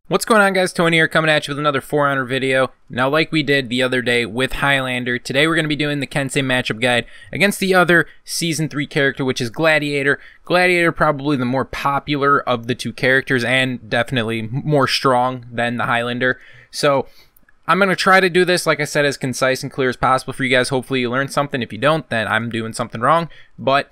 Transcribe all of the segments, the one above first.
What's going on, guys? Tony here, coming at you with another For Honor video. Now, like we did the other day with Highlander, today we're going to be doing the Kensei matchup guide against the other Season 3 character, which is Gladiator. Gladiator, probably the more popular of the two characters, and definitely more strong than the Highlander. So, I'm going to try to do this, like I said, as concise and clear as possible for you guys. Hopefully you learned something. If you don't, then I'm doing something wrong. But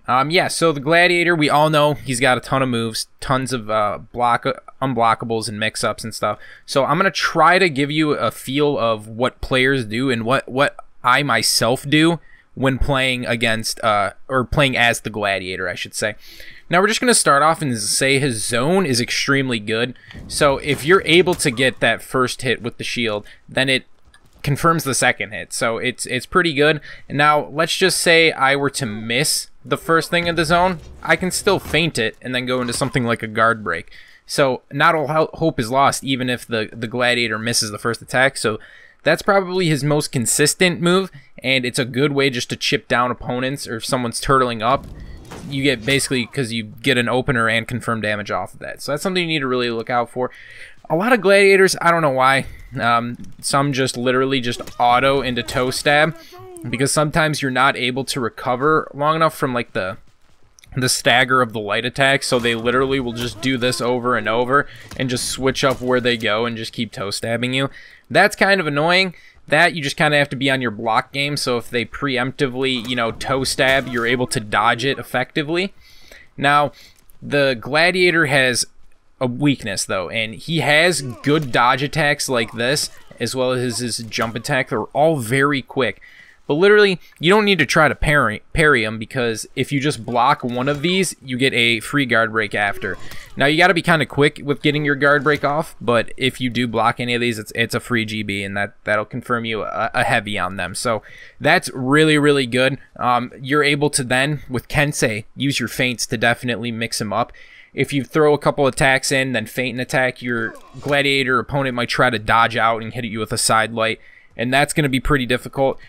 yeah, so the Gladiator, we all know he's got a ton of moves, tons of unblockables and mix-ups and stuff. So I'm going to try to give you a feel of what players do and what I myself do when playing against, or playing as the Gladiator, I should say. Now we're just going to start off and say his zone is extremely good. So if you're able to get that first hit with the shield, then it confirms the second hit. So it's pretty good. And now let's just say I were to miss the first thing in the zone, I can still feint it and then go into something like a guard break. So not all hope is lost, even if the Gladiator misses the first attack. So that's probably his most consistent move, and it's a good way just to chip down opponents, or if someone's turtling up, you get basically, because you get an opener and confirm damage off of that. So that's something you need to really look out for. A lot of Gladiators, I don't know why, some just literally just auto into toe stab, because sometimes you're not able to recover long enough from like the stagger of the light attack, so they literally will just do this over and over and just switch up where they go and just keep toe stabbing you. That's kind of annoying. That you just kind of have to be on your block game, so if they preemptively, you know, toe stab, you're able to dodge it effectively. Now, the Gladiator has a weakness though, and he has good dodge attacks like this, as well as his jump attack. They're all very quick. But literally, you don't need to try to parry him, because if you just block one of these, you get a free guard break after. Now, you got to be kind of quick with getting your guard break off, but if you do block any of these, it's a free GB, and that'll confirm you a heavy on them. So that's really, really good. You're able to then, with Kensei, use your feints to definitely mix him up. If you throw a couple attacks in, then feint an attack, your Gladiator opponent might try to dodge out and hit you with a side light, and that's going to be pretty difficult.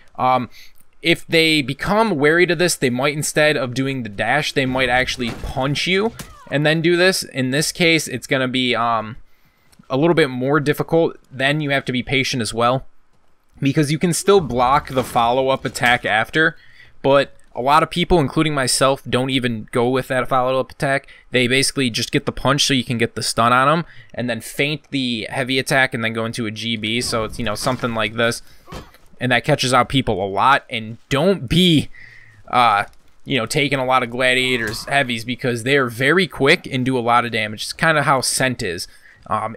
If they become wary to this, they might, instead of doing the dash, they might actually punch you and then do this. In this case, it's going to be a little bit more difficult. Then you have to be patient as well, because you can still block the follow-up attack after, but a lot of people, including myself, don't even go with that follow-up attack. They basically just get the punch so you can get the stun on them, and then feint the heavy attack and then go into a GB. So it's, you know, something like this. And that catches out people a lot. And don't be, you know, taking a lot of Gladiators heavies, because they're very quick and do a lot of damage. It's kind of how Scent is.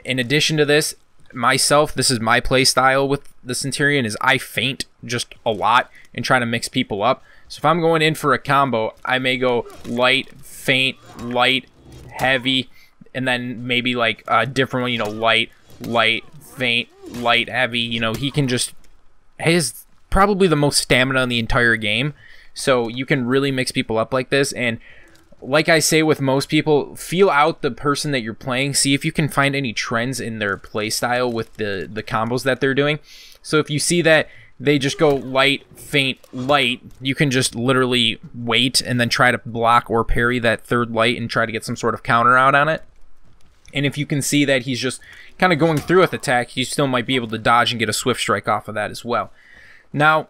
In addition to this, myself, this is my play style with the Centurion, is I feint just a lot and try to mix people up. So if I'm going in for a combo, I may go light, feint, light, heavy, and then maybe like a different one, you know, light, feint, light, heavy. You know, he can just, he's probably the most stamina in the entire game. So you can really mix people up like this. And like I say with most people, feel out the person that you're playing. See if you can find any trends in their play style with the combos that they're doing. So if you see that they just go light, feint, light, you can just literally wait and then try to block or parry that third light and try to get some sort of counter out on it. And if you can see that he's just kind of going through with attack, you still might be able to dodge and get a swift strike off of that as well. Now,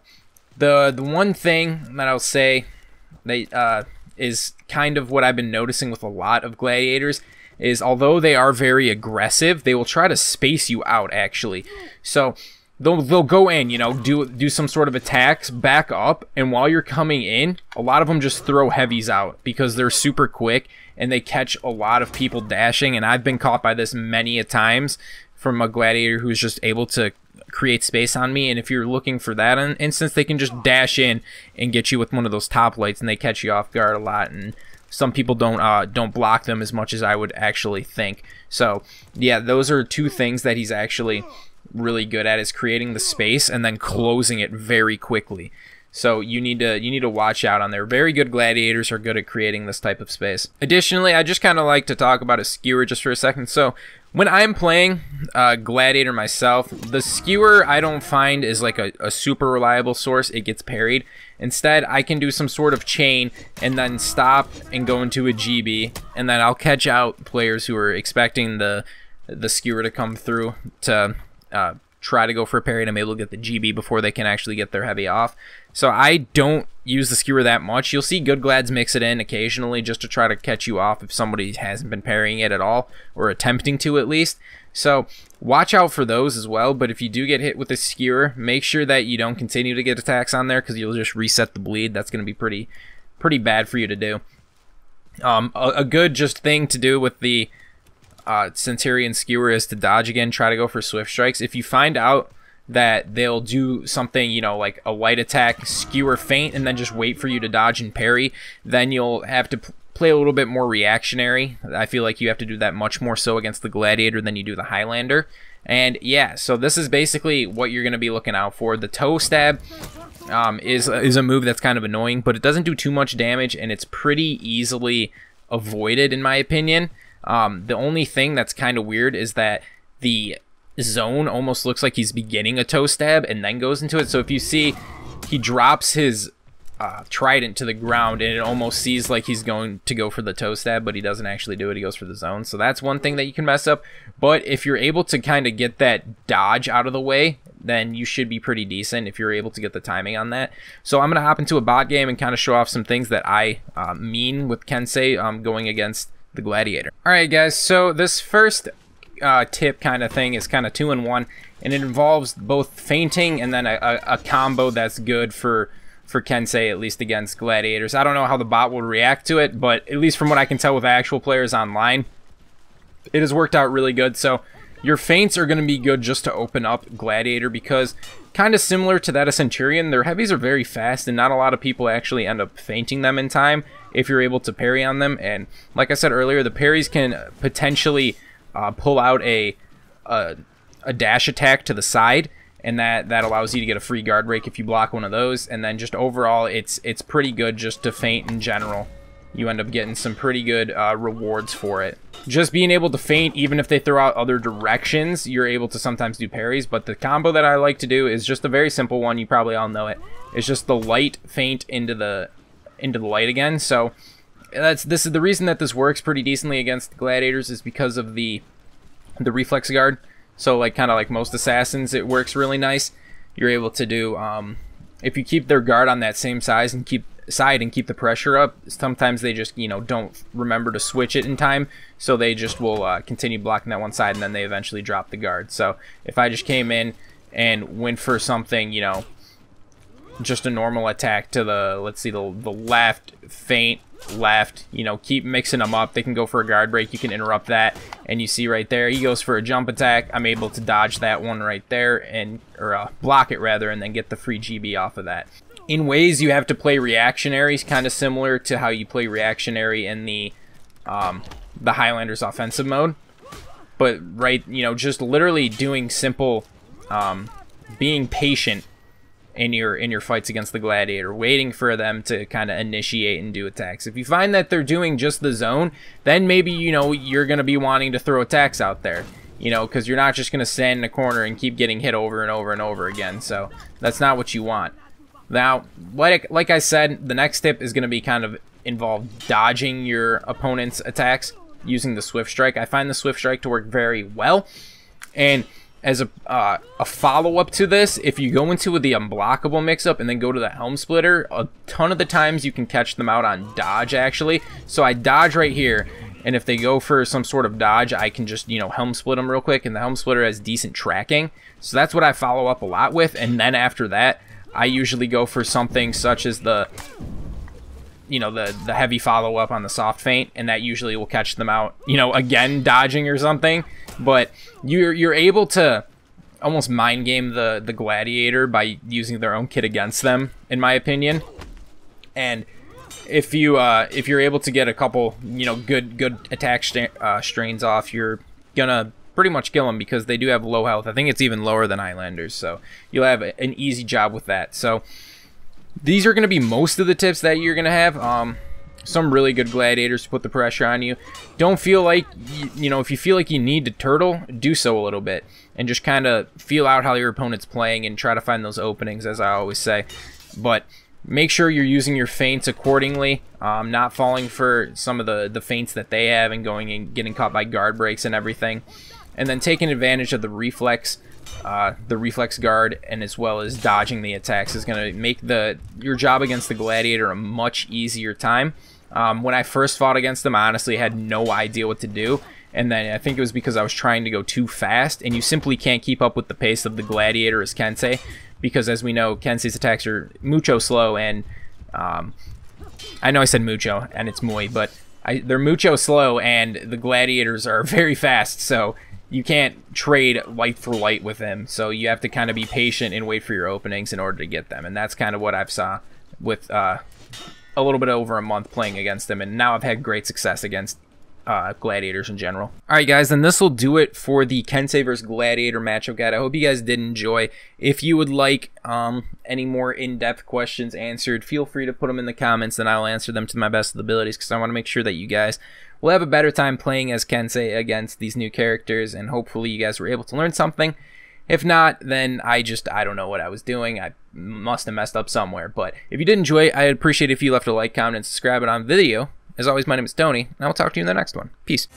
the one thing that I'll say that is kind of what I've been noticing with a lot of Gladiators is, although they are very aggressive, they will try to space you out, actually. So they'll go in, you know, do some sort of attacks, back up, and while you're coming in, a lot of them just throw heavies out because they're super quick and they catch a lot of people dashing. And I've been caught by this many a times from a Gladiator who's just able to create space on me. And if you're looking for that instance, they can just dash in and get you with one of those top lights, and they catch you off guard a lot. And some people don't block them as much as I would actually think. So yeah, those are two things that he's actually really good at, is creating the space and then closing it very quickly. So you need to watch out on there. Very good Gladiators are good at creating this type of space. Additionally, I just kind of like to talk about a Skewer just for a second. So when I'm playing Gladiator myself, the Skewer I don't find is like a super reliable source. It gets parried. Instead, I can do some sort of chain and then stop and go into a GB, and then I'll catch out players who are expecting the the Skewer to come through to try to go for a parry, and I'm able to get the GB before they can actually get their heavy off. So I don't use the Skewer that much. You'll see good glads mix it in occasionally just to try to catch you off if somebody hasn't been parrying it at all, or attempting to at least. So watch out for those as well, but if you do get hit with a Skewer, make sure that you don't continue to get attacks on there, because you'll just reset the bleed. That's going to be pretty bad for you to do. A good just thing to do with the Centurion Skewer is to dodge again, try to go for swift strikes. If you find out that they'll do something, you know, like a light attack, Skewer feint, and then just wait for you to dodge and parry, then you'll have to play a little bit more reactionary. I feel like you have to do that much more so against the Gladiator than you do the Highlander. And yeah, so this is basically what you're going to be looking out for. The toe stab is a move that's kind of annoying, but it doesn't do too much damage, and it's pretty easily avoided in my opinion. The only thing that's kind of weird is that the zone almost looks like he's beginning a toe stab and then goes into it. So if you see, he drops his trident to the ground, and it almost sees like he's going to go for the toe stab, but he doesn't actually do it. He goes for the zone. So that's one thing that you can mess up. But if you're able to kind of get that dodge out of the way, then you should be pretty decent if you're able to get the timing on that. So I'm going to hop into a bot game and kind of show off some things that I mean with Kensei going against the Gladiator. Alright guys, so this first tip kind of thing is kind of 2-in-1, and it involves both feinting and then a combo that's good for Kensei, at least against Gladiators. I don't know how the bot will react to it, but at least from what I can tell with actual players online, it has worked out really good. So your feints are going to be good just to open up Gladiator, because kind of similar to that of Centurion, their heavies are very fast, and not a lot of people actually end up feinting them in time if you're able to parry on them. And like I said earlier, the parries can potentially pull out a dash attack to the side, and that allows you to get a free guard break if you block one of those. And then just overall, it's pretty good just to feint in general. You end up getting some pretty good rewards for it. Just being able to feint, even if they throw out other directions, you're able to sometimes do parries. But the combo that I like to do is just a very simple one. You probably all know it. It's just the light feint into the light again. So this is the reason that this works pretty decently against Gladiators, is because of the reflex guard. So like kind of like most assassins, it works really nice. You're able to do if you keep their guard on that same size and keep the pressure up, sometimes they just, you know, don't remember to switch it in time, so they just will continue blocking that one side, and then they eventually drop the guard. So if I just came in and went for something, you know, just a normal attack to the, let's see, the left, feint, left, you know, keep mixing them up. They can go for a guard break, you can interrupt that, and you see right there, he goes for a jump attack. I'm able to dodge that one right there, and or block it rather, and then get the free GB off of that. In ways, you have to play reactionaries, kind of similar to how you play reactionary in the Highlanders offensive mode. But right, you know, just literally doing simple, being patient in your fights against the Gladiator, waiting for them to kind of initiate and do attacks. If you find that they're doing just the zone, then maybe, you know, you're going to be wanting to throw attacks out there, you know, because you're not just going to stand in a corner and keep getting hit over and over and over again. So that's not what you want. Now, like I said, the next tip is going to be kind of involve dodging your opponent's attacks using the Swift Strike. I find the Swift Strike to work very well. And as a follow-up to this, if you go into the unblockable mix-up and then go to the Helm Splitter, a ton of the times you can catch them out on dodge, actually. So I dodge right here, and if they go for some sort of dodge, I can just, you know, Helm Split them real quick, and the Helm Splitter has decent tracking. So that's what I follow up a lot with, and then after that, I usually go for something such as the heavy follow-up on the soft feint, and that usually will catch them out, you know, again, dodging or something. But you're able to almost mind game the Gladiator by using their own kit against them, in my opinion. And if you're able to get a couple, you know, good attack strains off, you're gonna pretty much kill them, because they do have low health. I think it's even lower than Highlanders, so you'll have an easy job with that. So these are going to be most of the tips that you're going to have. Some really good Gladiators to put the pressure on you. Don't feel like, you know, if you feel like you need to turtle, do so a little bit, and just kind of feel out how your opponent's playing and try to find those openings, as I always say. But make sure you're using your feints accordingly, not falling for some of the feints that they have and going and getting caught by guard breaks and everything. and then taking advantage of the reflex guard, and as well as dodging the attacks is going to make your job against the Gladiator a much easier time. When I first fought against him, I honestly had no idea what to do, and then I think it was because I was trying to go too fast, and you simply can't keep up with the pace of the Gladiator as Kensei, because as we know, Kensei's attacks are mucho slow, and I know I said mucho, and it's muy, but they're mucho slow, and the Gladiators are very fast, so you can't trade light for light with them, so you have to kind of be patient and wait for your openings in order to get them, and that's kind of what I've saw with a little bit over a month playing against them, and now I've had great success against Gladiators in general. Alright guys, then this will do it for the Kensei vs Gladiator matchup guide. I hope you guys did enjoy. If you would like any more in-depth questions answered, feel free to put them in the comments and I'll answer them to my best of the abilities, because I want to make sure that you guys will have a better time playing as Kensei against these new characters, and hopefully you guys were able to learn something. If not, then I don't know what I was doing. I must have messed up somewhere. But if you did enjoy, I'd appreciate it if you left a like, comment, and subscribe on the video. As always, my name is Tony, and I will talk to you in the next one. Peace.